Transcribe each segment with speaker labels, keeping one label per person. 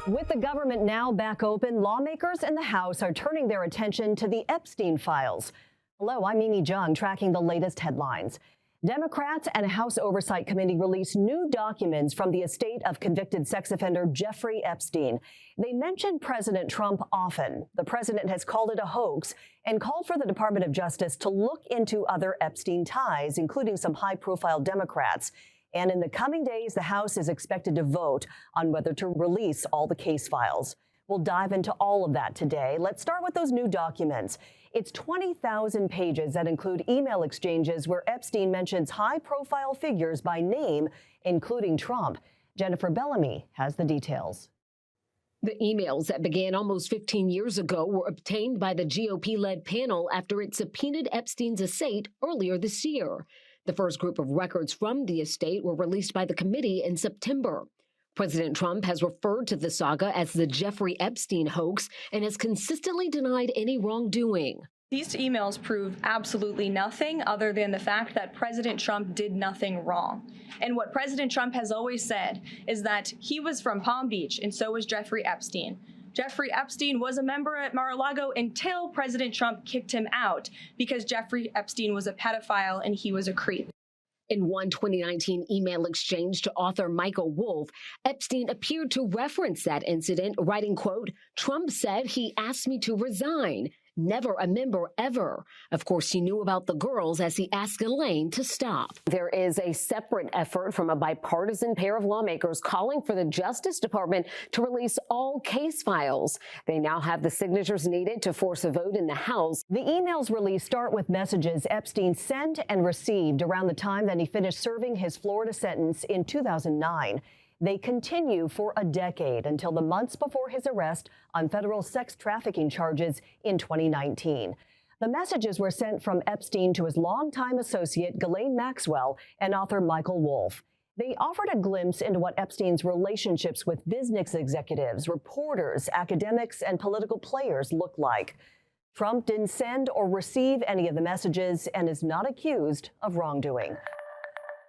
Speaker 1: With the government now back open, lawmakers in the House are turning their attention to the Epstein files. Hello, I'm Mimi Jung, tracking the latest headlines. Democrats and a House Oversight Committee released new documents from the estate of convicted sex offender Jeffrey Epstein. They mention President Trump often. The president has called it a hoax and called for the Department of Justice to look into other Epstein ties, including some high-profile Democrats. And in the coming days, the House is expected to vote on whether to release all the case files. We'll dive into all of that today. Let's start with those new documents. It's 20,000 pages that include email exchanges where Epstein mentions high-profile figures by name, including Trump. Jennifer Bellamy has the details.
Speaker 2: The emails that began almost 15 years ago were obtained by the GOP-led panel after it subpoenaed Epstein's estate earlier this year. The first group of records from the estate were released by the committee in September. President Trump has referred to the saga as the Jeffrey Epstein hoax and has consistently denied any wrongdoing.
Speaker 3: These emails prove absolutely nothing other than the fact that President Trump did nothing wrong. And what President Trump has always said is that he was from Palm Beach and so was Jeffrey Epstein. Jeffrey Epstein was a member at Mar-a-Lago until President Trump kicked him out because Jeffrey Epstein was a pedophile and he was a creep.
Speaker 2: In one 2019 email exchange to author Michael Wolff, Epstein appeared to reference that incident, writing, quote, "Trump said he asked me to resign. Never a member ever." Of course, he knew about the girls as he asked Ghislaine to stop. There is a separate effort from a bipartisan pair of lawmakers calling for the Justice Department to release all case files. They now have the signatures needed to force a vote in the House.
Speaker 1: The emails released start with messages Epstein sent and received around the time that he finished serving his Florida sentence in 2009. They continue for a decade until the months before his arrest on federal sex trafficking charges in 2019. The messages were sent from Epstein to his longtime associate, Ghislaine Maxwell, and author Michael Wolff. They offered a glimpse into what Epstein's relationships with business executives, reporters, academics, and political players looked like. Trump didn't send or receive any of the messages and is not accused of wrongdoing.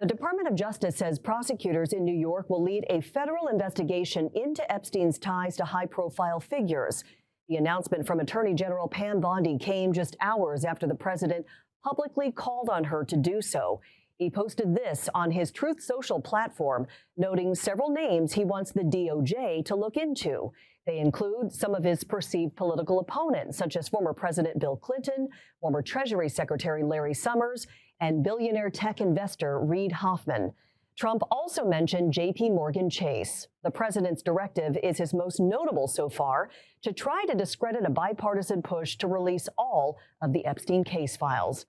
Speaker 1: The Department of Justice says prosecutors in New York will lead a federal investigation into Epstein's ties to high-profile figures. The announcement from Attorney General Pam Bondi came just hours after the president publicly called on her to do so. He posted this on his Truth Social platform, noting several names he wants the DOJ to look into. They include some of his perceived political opponents, such as former President Bill Clinton, former Treasury Secretary Larry Summers, and billionaire tech investor Reid Hoffman. Trump also mentioned J.P. Morgan Chase. The president's directive is his most notable so far to try to discredit a bipartisan push to release all of the Epstein case files.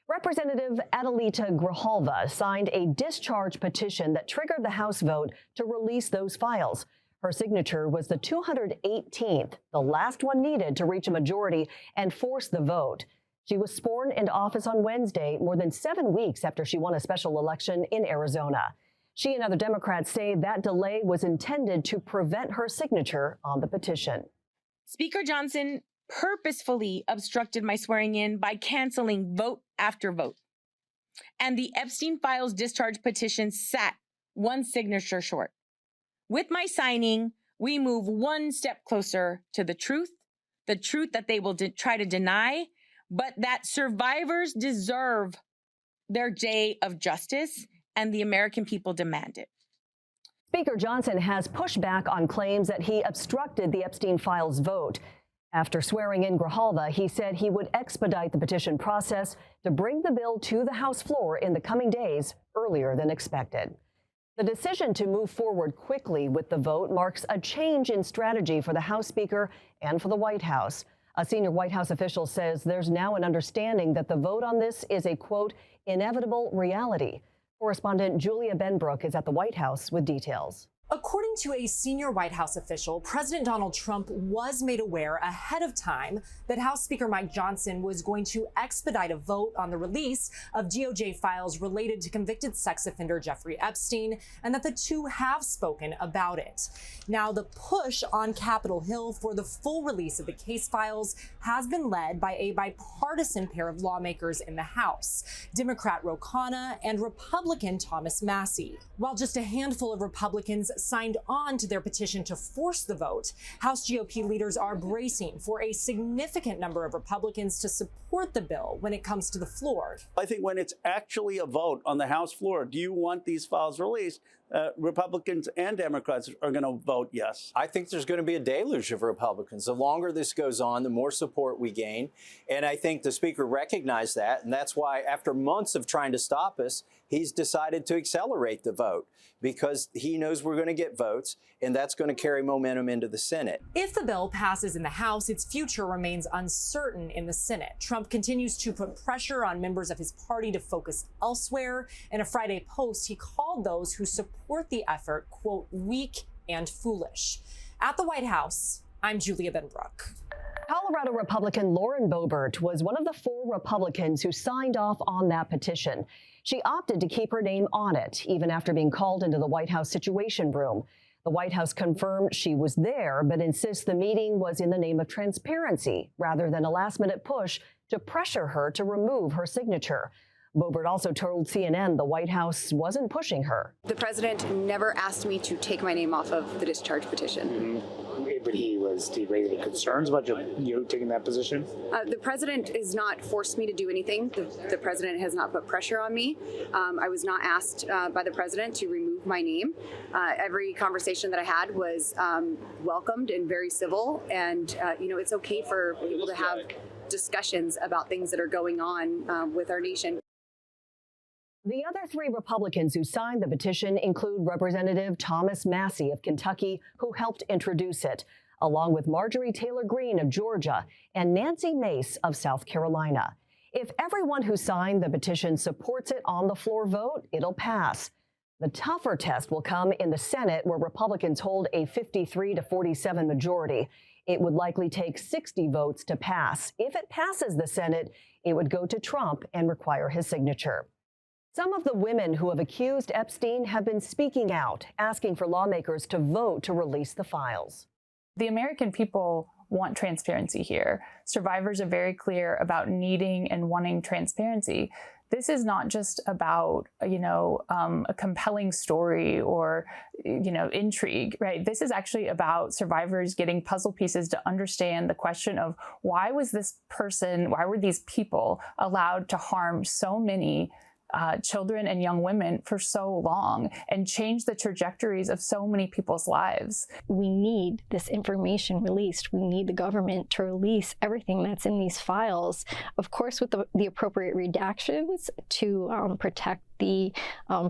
Speaker 1: Representative Adelita Grijalva signed a discharge petition that triggered the House vote to release those files. Her signature was the 218th, the last one needed to reach a majority and force the vote. She was sworn into office on Wednesday, more than 7 weeks after she won a special election in Arizona. She and other Democrats say that delay was intended to prevent her signature on the petition.
Speaker 4: Speaker Johnson purposefully obstructed my swearing in by canceling vote after vote. And the Epstein files discharge petition sat one signature short. With my signing, we move one step closer to the truth that they will try to deny, but that survivors deserve their day of justice, and the American people demand it.
Speaker 1: Speaker Johnson has pushed back on claims that he obstructed the Epstein files vote. After swearing in Grijalva, he said he would expedite the petition process to bring the bill to the House floor in the coming days earlier than expected. The decision to move forward quickly with the vote marks a change in strategy for the House Speaker and for the White House. A senior White House official says there's now an understanding that the vote on this is a, quote, inevitable reality. Correspondent Julia Benbrook is at the White House with details.
Speaker 5: According to a senior White House official, President Donald Trump was made aware ahead of time that House Speaker Mike Johnson was going to expedite a vote on the release of DOJ files related to convicted sex offender Jeffrey Epstein, and that the two have spoken about it. Now, the push on Capitol Hill for the full release of the case files has been led by a bipartisan pair of lawmakers in the House, Democrat Ro Khanna and Republican Thomas Massie. While just a handful of Republicans signed signed on to their petition to force the vote. House GOP leaders are bracing for a significant number of Republicans to support the bill when it comes to the floor.
Speaker 6: I think when it's actually a vote on the House floor, do you want these files released? Republicans and Democrats are going to vote yes.
Speaker 7: I think there's going to be a deluge of Republicans. The longer this goes on, the more support we gain. And I think the Speaker recognized that. And that's why, after months of trying to stop us, he's decided to accelerate the vote, because he knows we're going to get votes, and that's going to carry momentum into the Senate.
Speaker 5: If the bill passes in the House, its future remains uncertain in the Senate. Trump continues to put pressure on members of his party to focus elsewhere. In a Friday post, he called those who support the effort, quote, weak and foolish. At the White House, I'm Julia Benbrook.
Speaker 1: Colorado Republican Lauren Boebert was one of the 4 Republicans who signed off on that petition. She opted to keep her name on it, even after being called into the White House Situation Room. The White House confirmed she was there, but insists the meeting was in the name of transparency rather than a last-minute push to pressure her to remove her signature. Boebert also told CNN the White House wasn't pushing her.
Speaker 8: The president never asked me to take my name off of the discharge petition.
Speaker 9: But did he raise any concerns about you taking that position?
Speaker 8: The president has not forced me to do anything. The president has not put pressure on me. I was not asked by the president to remove my name. Every conversation that I had was welcomed and very civil. And, it's okay for people to have discussions about things that are going on with our nation.
Speaker 1: The other 3 Republicans who signed the petition include Representative Thomas Massie of Kentucky, who helped introduce it, along with Marjorie Taylor Greene of Georgia and Nancy Mace of South Carolina. If everyone who signed the petition supports it on the floor vote, it'll pass. The tougher test will come in the Senate, where Republicans hold a 53-47 majority. It would likely take 60 votes to pass. If it passes the Senate, it would go to Trump and require his signature. Some of the women who have accused Epstein have been speaking out, asking for lawmakers to vote to release the files.
Speaker 10: The American people want transparency here. Survivors are very clear about needing and wanting transparency. This is not just about, a compelling story or, intrigue, right? This is actually about survivors getting puzzle pieces to understand the question of why were these people allowed to harm so many children and young women for so long and change the trajectories of so many people's lives.
Speaker 11: We need this information released. We need the government to release everything that's in these files, of course, with the appropriate redactions to protect the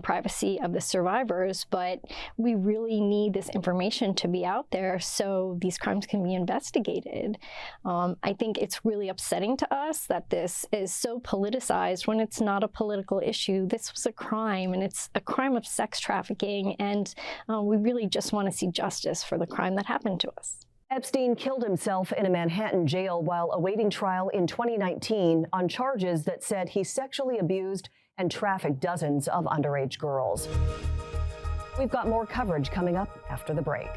Speaker 11: privacy of the survivors, but we really need this information to be out there so these crimes can be investigated. I think it's really upsetting to us that this is so politicized when it's not a political issue. This was a crime, and it's a crime of sex trafficking, and we really just want to see justice for the crime that happened to us.
Speaker 1: Epstein killed himself in a Manhattan jail while awaiting trial in 2019 on charges that said he sexually abused and trafficked dozens of underage girls. We've got more coverage coming up after the break.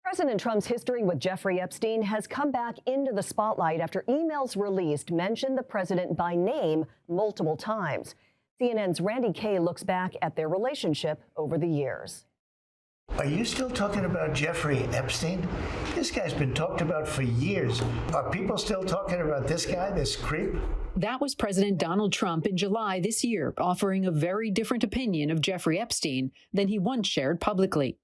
Speaker 1: President Trump's history with Jeffrey Epstein has come back into the spotlight after emails released mentioned the president by name multiple times. CNN's Randy Kaye looks back at their relationship over the years.
Speaker 12: Are you still talking about Jeffrey Epstein? This guy's been talked about for years. Are people still talking about this guy, this creep?
Speaker 13: That was President Donald Trump in July this year, offering a very different opinion of Jeffrey Epstein than he once shared publicly.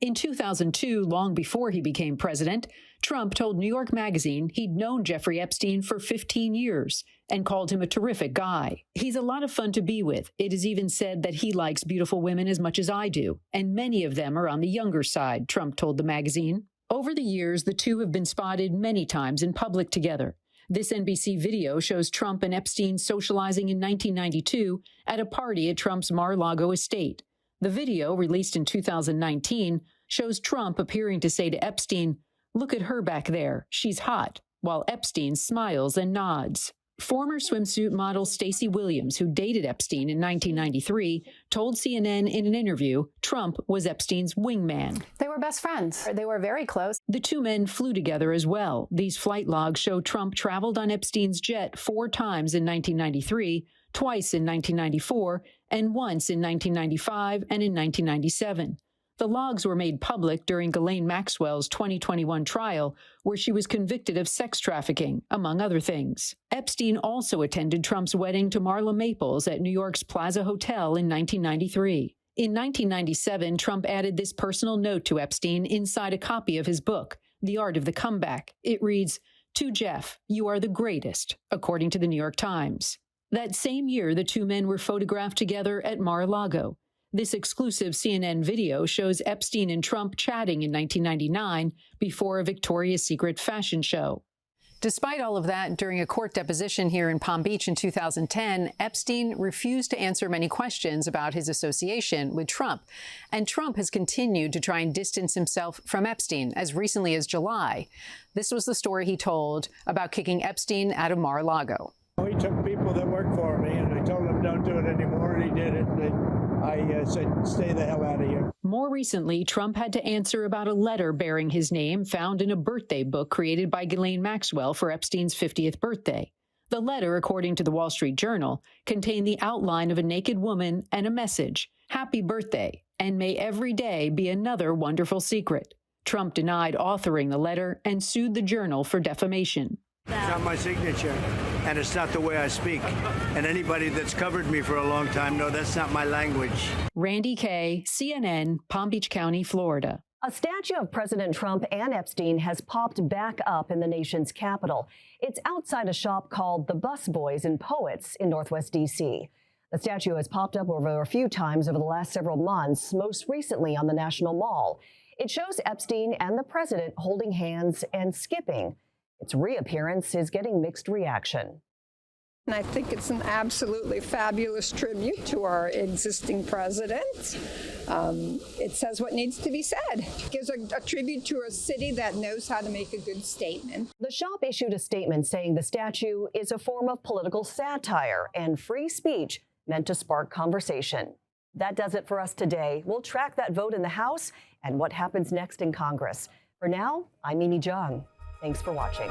Speaker 13: In 2002, long before he became president, Trump told New York Magazine he'd known Jeffrey Epstein for 15 years and called him a terrific guy. He's a lot of fun to be with. It is even said that he likes beautiful women as much as I do, and many of them are on the younger side, Trump told the magazine. Over the years, the two have been spotted many times in public together. This NBC video shows Trump and Epstein socializing in 1992 at a party at Trump's Mar-a-Lago estate. The video, released in 2019, shows Trump appearing to say to Epstein, "Look at her back there. She's hot," while Epstein smiles and nods. Former swimsuit model Stacey Williams, who dated Epstein in 1993, told CNN in an interview Trump was Epstein's wingman.
Speaker 14: They were best friends. They were very close.
Speaker 13: The two men flew together as well. These flight logs show Trump traveled on Epstein's jet 4 times in 1993, twice in 1994, and once in 1995 and in 1997. The logs were made public during Ghislaine Maxwell's 2021 trial, where she was convicted of sex trafficking, among other things. Epstein also attended Trump's wedding to Marla Maples at New York's Plaza Hotel in 1993. In 1997, Trump added this personal note to Epstein inside a copy of his book, The Art of the Comeback. It reads, "To Jeff, you are the greatest," according to the New York Times. That same year, the two men were photographed together at Mar-a-Lago. This exclusive CNN video shows Epstein and Trump chatting in 1999 before a Victoria's Secret fashion show. Despite all of that, during a court deposition here in Palm Beach in 2010, Epstein refused to answer many questions about his association with Trump. And Trump has continued to try and distance himself from Epstein as recently as July. This was the story he told about kicking Epstein out of Mar-a-Lago.
Speaker 15: He took people that worked for me, and I told him don't do it anymore, and he did it. I said, stay the hell out of here.
Speaker 13: More recently, Trump had to answer about a letter bearing his name found in a birthday book created by Ghislaine Maxwell for Epstein's 50th birthday. The letter, according to the Wall Street Journal, contained the outline of a naked woman and a message, "Happy birthday, and may every day be another wonderful secret." Trump denied authoring the letter and sued the Journal for defamation.
Speaker 15: It's not my signature, and it's not the way I speak. And anybody that's covered me for a long time knows that's not my language.
Speaker 13: Randy Kaye, CNN, Palm Beach County, Florida.
Speaker 1: A statue of President Trump and Epstein has popped back up in the nation's capital. It's outside a shop called the Bus Boys and Poets in Northwest D.C. The statue has popped up over a few times over the last several months, most recently on the National Mall. It shows Epstein and the president holding hands and skipping. Its reappearance is getting mixed reaction.
Speaker 16: And I think it's an absolutely fabulous tribute to our existing president. It says what needs to be said. It gives a tribute to a city that knows how to make a good statement.
Speaker 1: The shop issued a statement saying the statue is a form of political satire and free speech meant to spark conversation. That does it for us today. We'll track that vote in the House and what happens next in Congress. For now, I'm Mimi Jung. Thanks for watching.